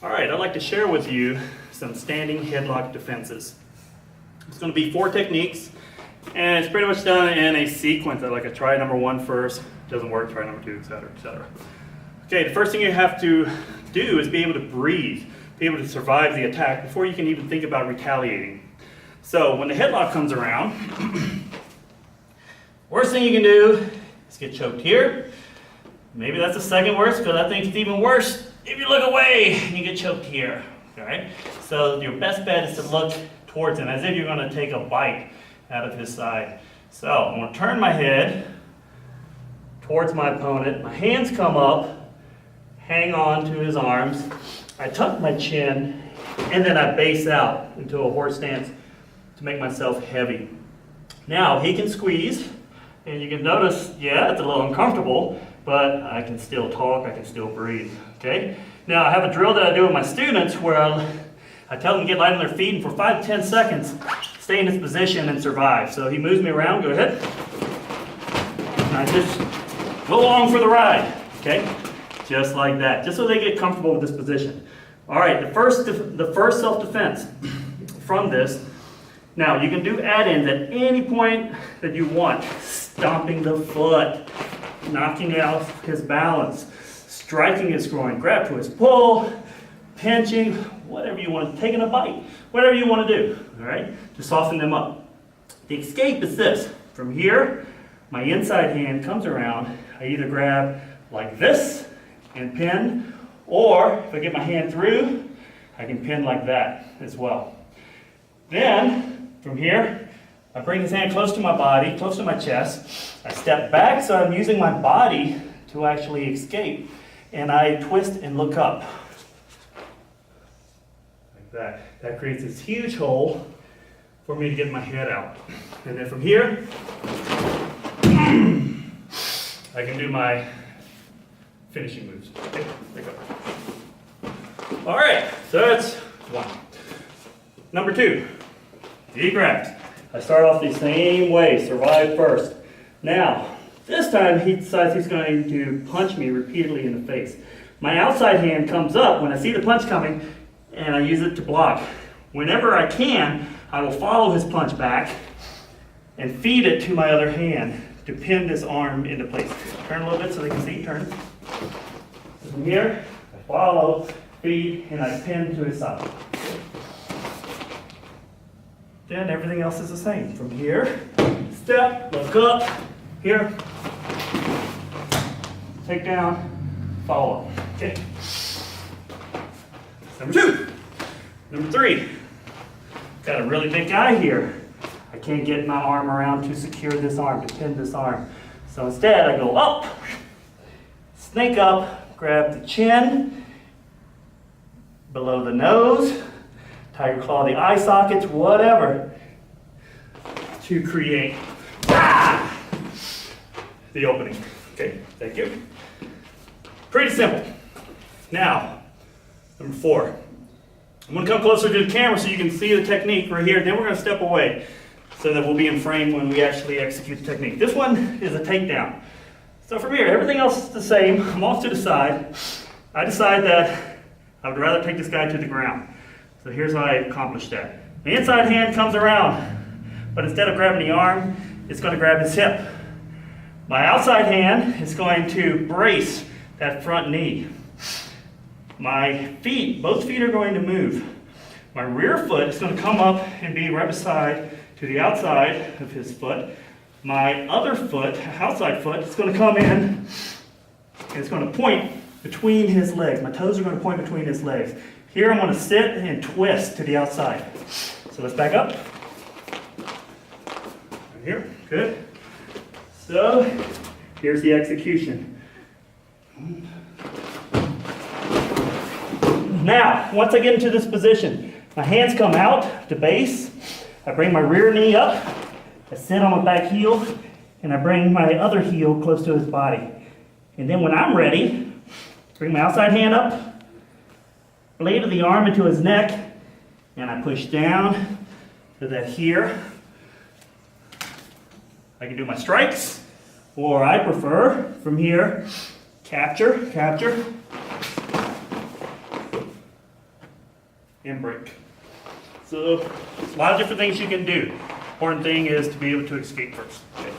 All right, I'd like to share with you some standing headlock defenses. It's going to be 4 techniques, and it's pretty much done in a sequence. Like I try number 1 first, doesn't work, try number 2, etc., etc. Okay, the first thing you have to do is be able to breathe, be able to survive the attack before you can even think about retaliating. So when the headlock comes around, worst thing you can do is get choked here. Maybe that's the second worst, because I think it's even worse if you look away and you get choked here. Alright? So your best bet is to look towards him as if you're going to take a bite out of his side. So I'm going to turn my head towards my opponent. My hands come up, hang on to his arms. I tuck my chin, and then I base out into a horse stance to make myself heavy. Now he can squeeze, and you can notice, yeah, it's a little uncomfortable, but I can still talk, I can still breathe, okay? Now I have a drill that I do with my students where I tell them to get light on their feet and for 5 to 10 seconds, stay in this position and survive. So he moves me around, go ahead. And I just go along for the ride, okay? Just like that, just so they get comfortable with this position. All right, the first self-defense from this. Now you can do add-ins at any point that you want. Stomping the foot, knocking out his balance, striking his groin, grab to his pull, pinching, whatever you want, taking a bite, whatever you want to do, all right, to soften them up. The escape is this. From here, my inside hand comes around. I either grab like this and pin, or if I get my hand through, I can pin like that as well. Then, from here, I bring his hand close to my body, close to my chest. I step back, so I'm using my body to actually escape. And I twist and look up. Like that. That creates this huge hole for me to get my head out. And then from here, I can do my finishing moves. Okay, there you go. All right, so that's 1. Number 2, deep breaths. I start off the same way, survive first. Now, this time he decides he's going to punch me repeatedly in the face. My outside hand comes up when I see the punch coming, and I use it to block. Whenever I can, I will follow his punch back and feed it to my other hand to pin this arm into place. Turn a little bit so they can see, turn. From here, I follow, feed, and I pin to his side. Then everything else is the same. From here, step, look up, here, take down, follow. Okay. Number 2. Number 3. Got a really big guy here. I can't get my arm around to secure this arm, to pin this arm. So instead, I go up, snake up, grab the chin, below the nose, tiger claw the eye sockets, whatever, to create the opening. Okay, thank you. Pretty simple. Now, number 4. I'm going to come closer to the camera so you can see the technique right here. Then we're going to step away so that we'll be in frame when we actually execute the technique. This one is a takedown. So from here, everything else is the same. I'm off to the side. I decide that I would rather take this guy to the ground. So here's how I accomplish that. The inside hand comes around, but instead of grabbing the arm, it's going to grab his hip. My outside hand is going to brace that front knee. My feet, both feet are going to move. My rear foot is going to come up and be right beside to the outside of his foot. My other foot, outside foot, is going to come in and it's going to point between his legs. My toes are going to point between his legs. Here I'm going to sit and twist to the outside. So let's back up. Right here, good. So here's the execution. Now, once I get into this position, my hands come out to base. I bring my rear knee up. I sit on my back heel, and I bring my other heel close to his body. And then when I'm ready, bring my outside hand up, blade of the arm into his neck, and I push down to that here. I can do my strikes, or I prefer from here, capture, and break. So a lot of different things you can do. Important thing is to be able to escape first. Okay?